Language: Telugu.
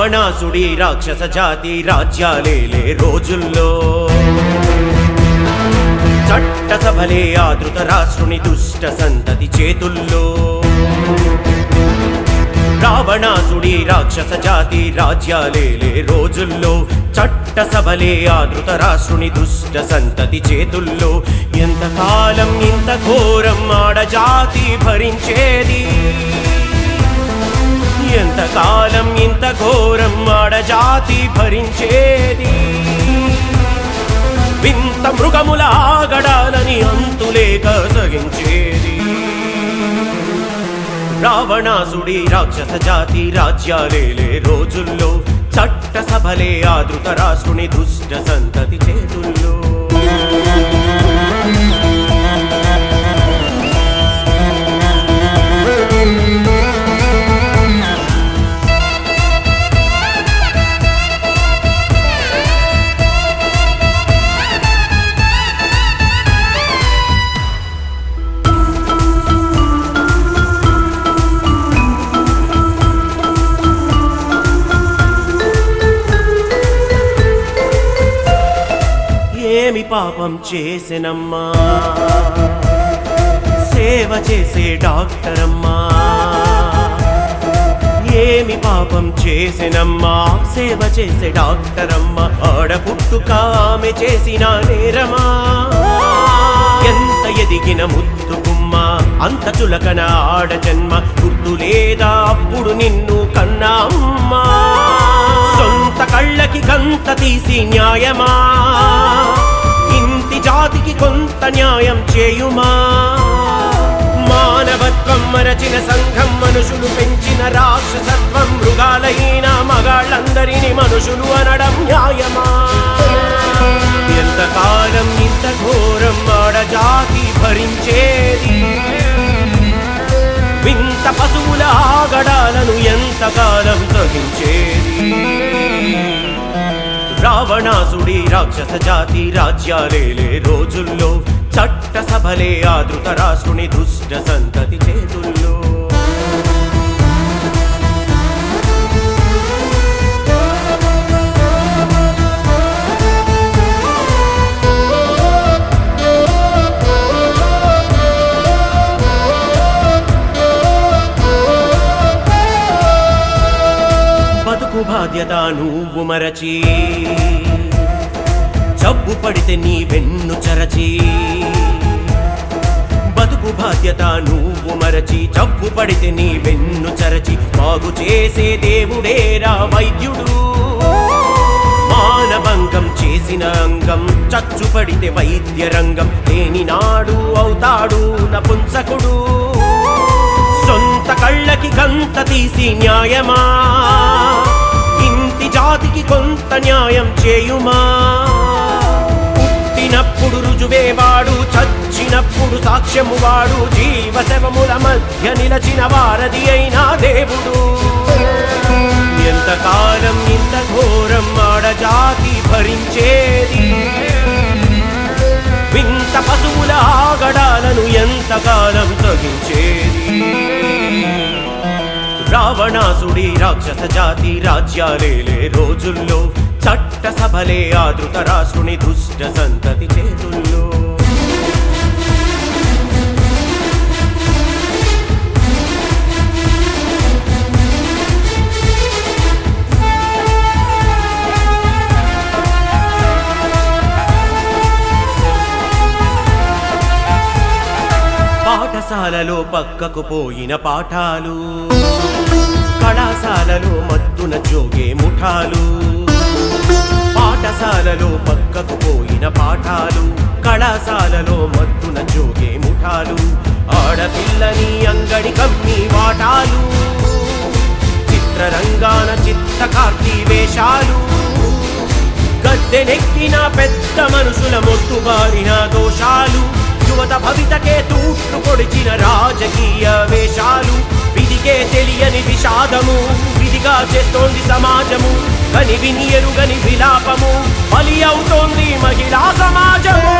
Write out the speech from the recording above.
రావణాసుడి రాక్షస జాతి రాజ్యాలేలే రోజుల్లో చట్టసభలే ఆదృత రాష్ట్రుని దుష్ట సంతతి చేతుల్లో రావణాసుడి రాక్షస జాతి రాజ్యాలేలే రోజుల్లో చట్టసభలే ఆదృత రాష్ట్రుని దుష్ట సంతతి చేతుల్లో ఎంతకాలం ఇంత ఘోరం ఆడజాతి భరించేది ఎంతకాలం ఇంత ఘోరం ఆడజాతి భరించేది వింత మృగముల ఆగడాలని అంతులేక సహించేది రావణాసుడి రాక్షస జాతి రాజ్యాలేలే రోజుల్లో చట్టసభలే ఆదృత రాష్ట్రుని దుష్ట సంతతి చేతుల్లో ఏమి పాపం చేసెనమ్మా సేవ చేసే డాక్టరమ్మా ఏమి పాపం చేసెనమ్మా సేవ చేసే డాక్టరమ్మా ఆడపుట్టుక ఆమె చేసిన నేరమా ఎంత ఎదిగిన ముద్దుగుమ్మ అంత చులకన ఆడ జన్మ గుర్తు లేదా అప్పుడు నిన్ను కన్నా అమ్మా సొంత కళ్ళకి కంత తీసి న్యాయమా ఇంటి జాతికి కొంత న్యాయం చేయుమా మానవత్వం మరచిన సంఘం మనుషులు పెంచిన రాక్షసత్వం మృగాలైన మగాళ్ళందరినీ మనుషులు అనడం న్యాయమా ఎంతకాలం ఇంత ఘోరం ఆడజాతి భరించేది వింత పశువుల ఆగడాలను ఎంతకాలం సహించేది రావణాసుడి రాక్షస జాతి రాజ్యాలేలే రోజుల్లో చట్టసభలే ఆదృత రాష్ట్రుని దుష్ట సంతతి చేతుల్లో బతుకు బాధ్యత నువ్వు మరచి జబ్బు పడితే నీ వెన్ను చరచి బతుకు బాధ్యత నువ్వు మరచి జబ్బు పడితే నీ వెన్ను చరచి బాగు చేసే దేవుడేరా వైద్యుడు మానభంగం చేసిన అంగం చచ్చు పడితే వైద్య రంగం లేని నాడు అవుతాడు నపుంసకుడు సొంత కళ్ళకి కంత తీసి న్యాయమా ఇంటి జాతికి కొంత న్యాయం చేయుమా పుట్టినప్పుడు రుజువేవాడు చచ్చినప్పుడు సాక్ష్యము వాడు జీవశవముల మధ్య నిలచిన వారధి అయినా దేవుడు ఎంతకాలం ఇంత ఘోరం ఆడజాతి భరించేది వింత పశువుల ఆగడాలను ఎంతకాలం సహించేది రావణాసుడి రాక్షస జాతి రాజ్యాలేలే రోజుల్లో చట్టసభలే ఆదృత రాష్ట్రుని దుష్ట సంతతి చేతుల్లో పాఠశాలలో పక్కకు పోయిన పాఠాలు కళాశాలలో మత్తున జోగే ముఠాలు పాఠశాలలో పక్కకు పోయిన పాఠాలు కళాశాలలో మత్తున జోగే ముఠాలు ఆడపిల్లని అంగడి కమ్మి వాటాలు చిత్రరంగాన చిత్తకార్తి వేషాలు గద్దెనెక్కిన పెద్ద మనుషుల మొత్తుబారిన దోషాలు యువత భవితకే తూట్లు పొడిచిన రాజకీయ వేషాలు విధికే తెలియని విషాదము విధిగా చేస్తోంది సమాజము కని విని ఎరుగని విలాపము బలి అవుతోంది మహిళా సమాజము